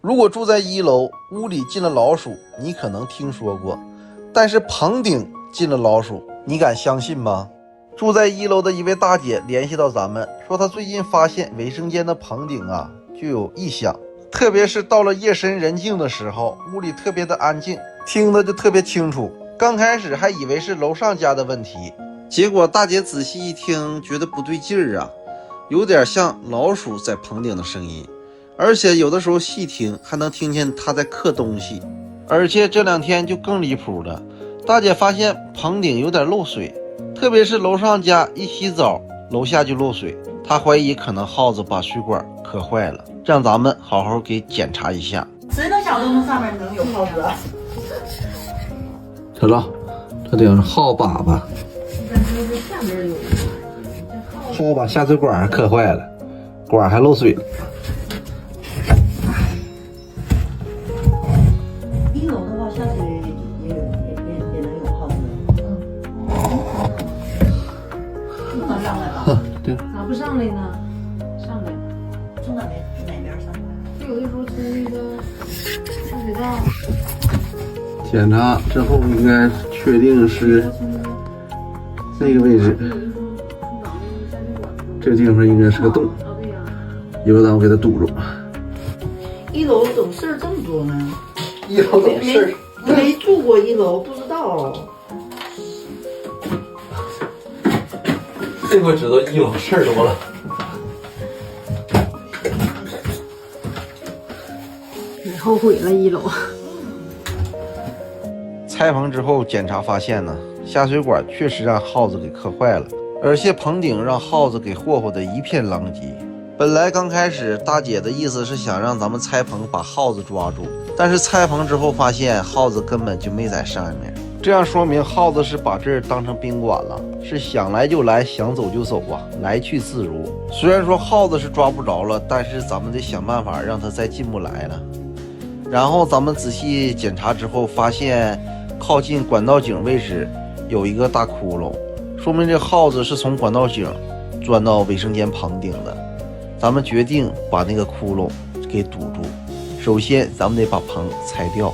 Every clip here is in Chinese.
如果住在1楼，屋里进了老鼠，你可能听说过，但是棚顶进了老鼠，你敢相信吗？住在1楼的一位大姐联系到咱们，说她最近发现卫生间的棚顶就有异响，特别是到了夜深人静的时候，屋里特别的安静，听得就特别清楚。刚开始还以为是楼上家的问题，结果大姐仔细一听，觉得不对劲儿有点像老鼠在棚顶的声音，而且有的时候细听还能听见它在嗑东西。而且这2天就更离谱了，大姐发现棚顶有点漏水，特别是楼上家一洗澡，楼下就漏水。她怀疑可能耗子把水管磕坏了，让咱们好好给检查一下。谁能想到上面能有耗子？瞅着，这顶是耗粑粑，耗把下水管磕坏了，管还漏水了。1楼的话，下水也能有耗子。不能上来吧？对，咋不上来呢？上来了，从哪边上来？就有的时候从那个下水道。检查之后应该确定是那个位置，这地方应该是个洞，一会儿咱们给它堵住。1楼怎么事儿这么多呢1楼怎么事儿？没住过1楼，不知道。这回知道1楼事儿多了。你后悔了，1楼。拆棚之后检查发现呢，下水管确实让耗子给磕坏了，而且棚顶让耗子给霍霍的一片狼藉。本来刚开始大姐的意思是想让咱们拆棚把耗子抓住，但是拆棚之后发现耗子根本就没在上面，这样说明耗子是把这儿当成宾馆了，是想来就来，想走就走来去自如。虽然说耗子是抓不着了，但是咱们得想办法让它再进不来了。然后咱们仔细检查之后发现靠近管道井位置有一个大窟窿，说明这耗子是从管道井钻到卫生间棚顶的。咱们决定把那个窟窿给堵住。首先咱们得把棚拆掉。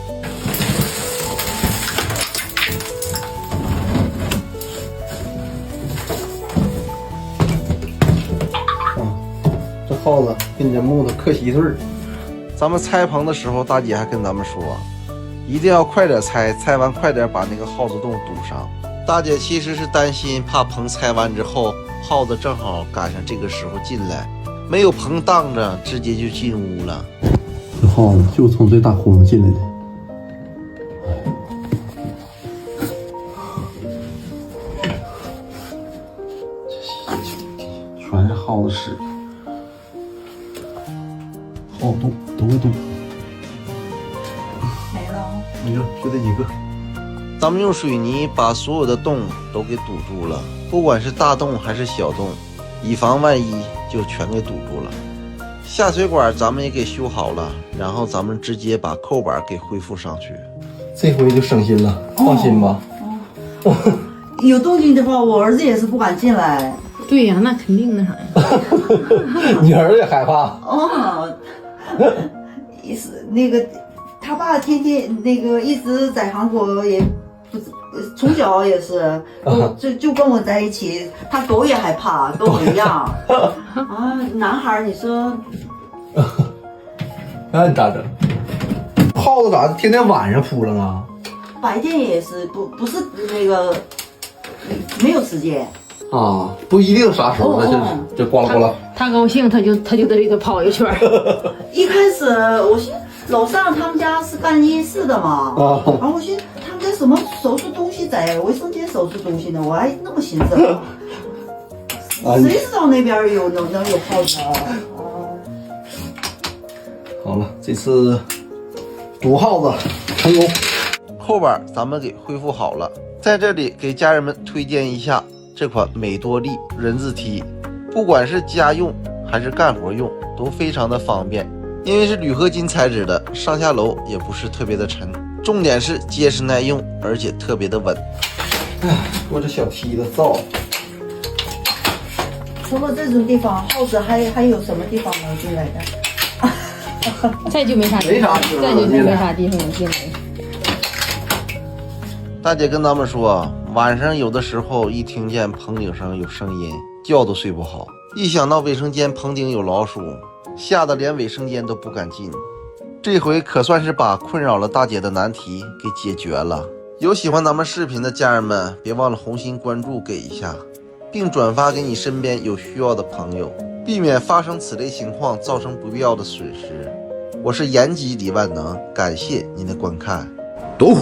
这耗子跟这木头磕稀碎儿。咱们拆棚的时候，大姐还跟咱们说一定要快点拆，拆完快点把那个耗子洞堵上。大姐其实是担心怕棚拆完之后耗子正好赶上这个时候进来，没有棚挡着直接就进屋了。这耗子就从这大窟窿进来的，全是耗子屎，耗洞都堵。没了。没有，就这几个。咱们用水泥把所有的洞都给堵住了，不管是大洞还是小洞，以防万一就全给堵住了。下水管咱们也给修好了，然后咱们直接把扣板给恢复上去。这回就省心了，放心吧。有动静的话，我儿子也是不敢进来。对呀，那肯定那啥呀。你儿子也害怕？哦，是那个他爸天天那个一直在韩国，也不从小也是，就跟我在一起，他狗也害怕，跟我一样。啊，男孩你说，那你咋整？耗子咋天天晚上扑棱啊？白天也是，不是那个没有时间啊，不一定啥时候就呱啦呱啦。他高兴，他就在里头跑一圈。一开始我寻楼上他们家是干夜市的嘛，然后我寻他们家什么收拾东西在卫生间收拾东西呢，我还那么寻思，谁知道那边能有耗子啊？好了，这次堵耗子成功。扣板咱们给恢复好了，在这里给家人们推荐一下这款美多利人字梯，不管是家用还是干活用都非常的方便，因为是铝合金材质的，上下楼也不是特别的沉，重点是结实耐用，而且特别的稳。哎，我这小梯子造。除了这种地方，耗子还有什么地方能进来的？再就没啥地方，再就没啥地方有进来。大姐跟咱们说，晚上有的时候一听见棚顶上有声音，觉都睡不好。一想到卫生间棚顶有老鼠，吓得连卫生间都不敢进。这回可算是把困扰了大姐的难题给解决了。有喜欢咱们视频的家人们，别忘了红心关注给一下，并转发给你身边有需要的朋友，避免发生此类情况造成不必要的损失。我是延吉李万能，感谢您的观看。都